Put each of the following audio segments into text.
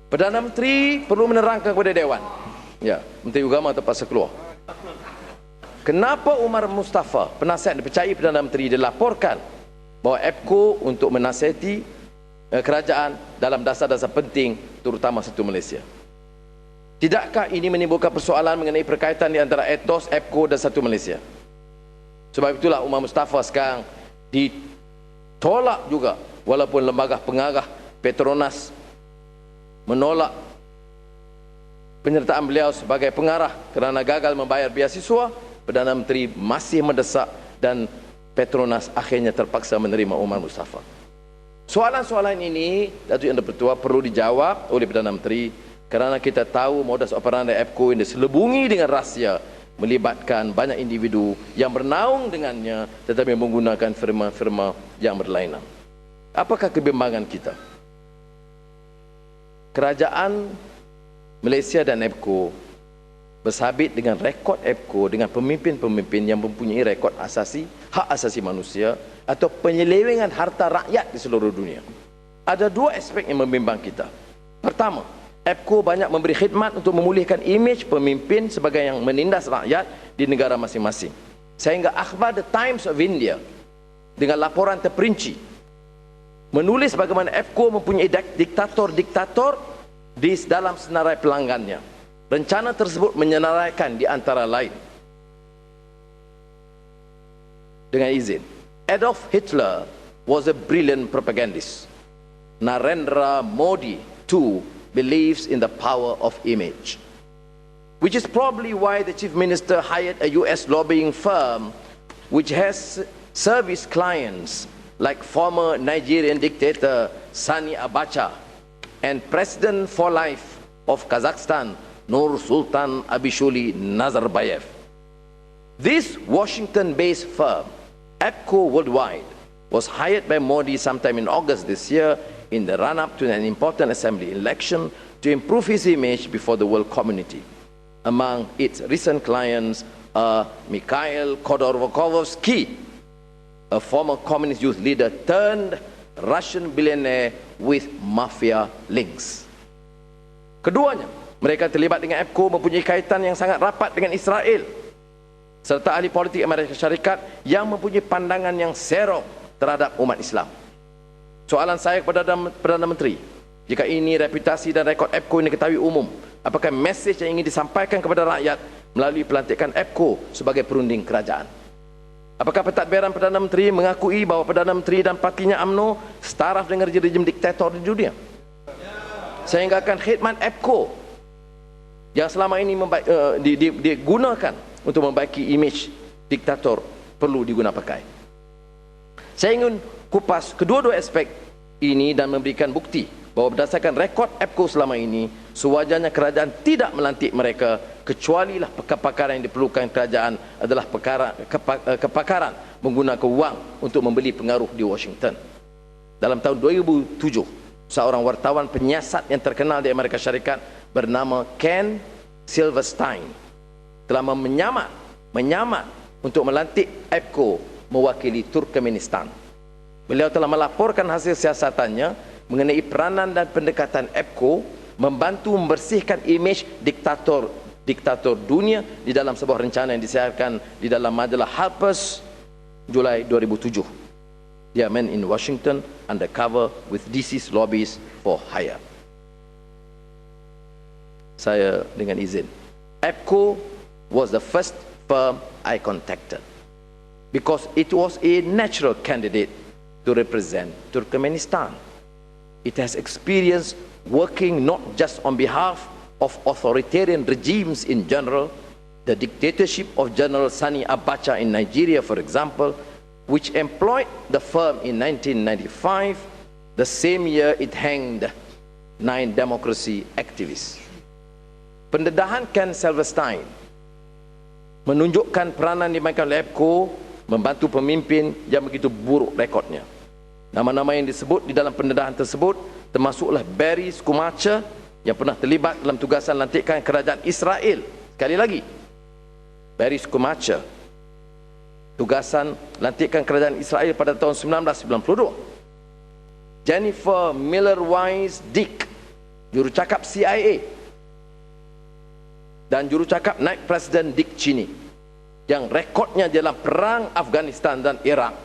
Perdana Menteri perlu menerangkan kepada Dewan. Ya, Menteri Agama terpaksa keluar. Kenapa Umar Mustafa, penasihat dipercayai Perdana Menteri, dilaporkan bahawa EPCO untuk menasihati kerajaan dalam dasar-dasar penting, terutama Satu Malaysia? Tidakkah ini menimbulkan persoalan mengenai perkaitan di antara etos, EPCO dan Satu Malaysia? Sebab itulah Umar Mustafa sekarang ditolak juga, walaupun lembaga pengarah Petronas menolak penyertaan beliau sebagai pengarah kerana gagal membayar beasiswa. Perdana Menteri masih mendesak dan Petronas akhirnya terpaksa menerima Umar Mustafa. Soalan-soalan ini, Datuk Yang di-Pertua, perlu dijawab oleh Perdana Menteri kerana kita tahu modus operandi EPCO ini diselubungi dengan rahsia, melibatkan banyak individu yang bernaung dengannya tetapi menggunakan firma-firma yang berlainan. Apakah kebimbangan kita? Kerajaan Malaysia dan EPCO bersabit dengan rekod EPCO dengan pemimpin-pemimpin yang mempunyai rekod asasi, hak asasi manusia atau penyelewengan harta rakyat di seluruh dunia. Ada dua aspek yang membimbang kita. Pertama, EPCO banyak memberi khidmat untuk memulihkan imej pemimpin sebagai yang menindas rakyat di negara masing-masing. Sehingga akhbar The Times of India dengan laporan terperinci menulis bagaimana EPCO mempunyai diktator-diktator di dalam senarai pelanggannya. Rencana tersebut menyenaraikan di antara lain, dengan izin, Adolf Hitler was a brilliant propagandist. Narendra Modi too believes in the power of image, which is probably why the Chief Minister hired a US lobbying firm which has service clients like former Nigerian dictator Sani Abacha and President for life of Kazakhstan Nur Sultan Abishuli Nazarbayev. This Washington-based firm, EPCO Worldwide, was hired by Modi sometime in August this year in the run-up to an important assembly election to improve his image before the world community. Among its recent clients are Mikhail Khodorkovsky, a former communist youth leader turned Russian billionaire with mafia links. Keduanya, mereka terlibat dengan EPCO, mempunyai kaitan yang sangat rapat dengan Israel serta ahli politik Amerika Syarikat yang mempunyai pandangan yang serong terhadap umat Islam. Soalan saya kepada Perdana Menteri, jika ini reputasi dan rekod EPCO ini diketahui umum, apakah mesej yang ingin disampaikan kepada rakyat melalui pelantikan EPCO sebagai perunding kerajaan? Apakah pentadbiran Perdana Menteri mengakui bahawa Perdana Menteri dan partinya UMNO setaraf dengan rejim diktator di dunia, sehingga akan khidmat EPCO yang selama ini digunakan untuk membaiki imej diktator perlu diguna pakai? Saya ingin kupas kedua-dua aspek ini dan memberikan bukti bahawa berdasarkan rekod EPCO selama ini, sewajarnya kerajaan tidak melantik mereka, kecuali lah kepakaran yang diperlukan kerajaan adalah kepakaran menggunakan wang untuk membeli pengaruh di Washington. Dalam tahun 2007, seorang wartawan penyiasat yang terkenal di Amerika Syarikat bernama Ken Silverstein telah menyamar untuk melantik EPCO mewakili Turkmenistan. Beliau telah melaporkan hasil siasatannya mengenai peranan dan pendekatan EPCO membantu membersihkan imej diktator dunia di dalam sebuah rencana yang disiarkan di dalam majalah Harper's Julai 2007. They are men in Washington undercover with DC's lobbies for hire. Saya dengan izin, EPCO was the first firm I contacted because it was a natural candidate to represent Turkmenistan. It has experience working not just on behalf of authoritarian regimes in general, the dictatorship of General Sani Abacha in Nigeria, for example, which employed the firm in 1995, the same year it hanged 9 democracy activists. Pendedahan Ken Silverstein menunjukkan peranan dimainkan oleh EPCO membantu pemimpin yang begitu buruk rekodnya. Nama-nama yang disebut di dalam pendedahan tersebut termasuklah Barry Skumacher yang pernah terlibat dalam tugasan lantikan kerajaan Israel. Sekali lagi, Barry Skumacher, tugasan lantikan kerajaan Israel pada tahun 1992. Jennifer Miller Wise Dick, jurucakap CIA, dan jurucakap Naib Presiden Dick Cheney yang rekodnya dalam perang Afghanistan dan Iraq.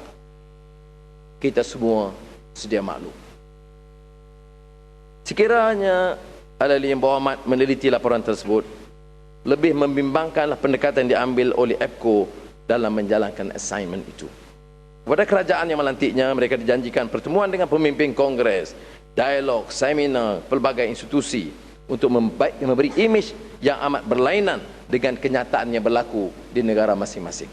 Kita semua sedia maklum. Sekiranya ahli yang berhormat meneliti laporan tersebut, lebih membimbangkanlah pendekatan yang diambil oleh EPCO dalam menjalankan assignment itu. Kepada kerajaan yang melantiknya, mereka dijanjikan pertemuan dengan pemimpin Kongres, dialog, seminar, pelbagai institusi untuk memberi imej yang amat berlainan dengan kenyataan yang berlaku di negara masing-masing.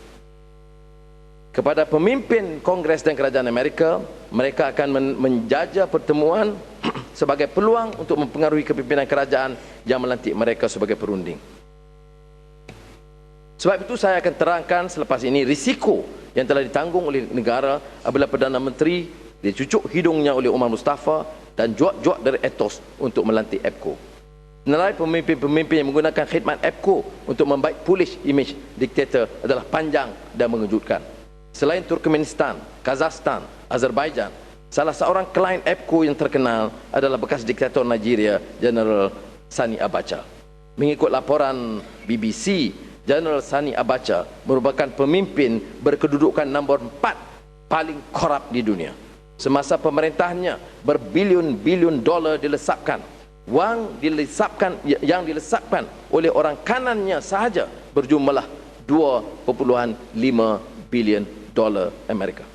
Kepada pemimpin Kongres dan kerajaan Amerika, mereka akan menjajah pertemuan sebagai peluang untuk mempengaruhi kepimpinan kerajaan yang melantik mereka sebagai perunding. Sebab itu saya akan terangkan selepas ini risiko yang telah ditanggung oleh negara apabila Perdana Menteri dicucuk hidungnya oleh Umar Mustafa dan juak-juak dari etos untuk melantik EPCO. Senarai pemimpin-pemimpin yang menggunakan khidmat EPCO untuk membaik pulih imej diktator adalah panjang dan mengejutkan. Selain Turkmenistan, Kazakhstan, Azerbaijan, salah seorang klien EPCO yang terkenal adalah bekas diktator Nigeria, General Sani Abacha. Mengikut laporan BBC, General Sani Abacha merupakan pemimpin berkedudukan nombor 4 paling korup di dunia. Semasa pemerintahannya, berbilion-bilion dolar dilesapkan. Wang yang dilesapkan oleh orang kanannya sahaja berjumlah 2,5 bilion dolar Amerika.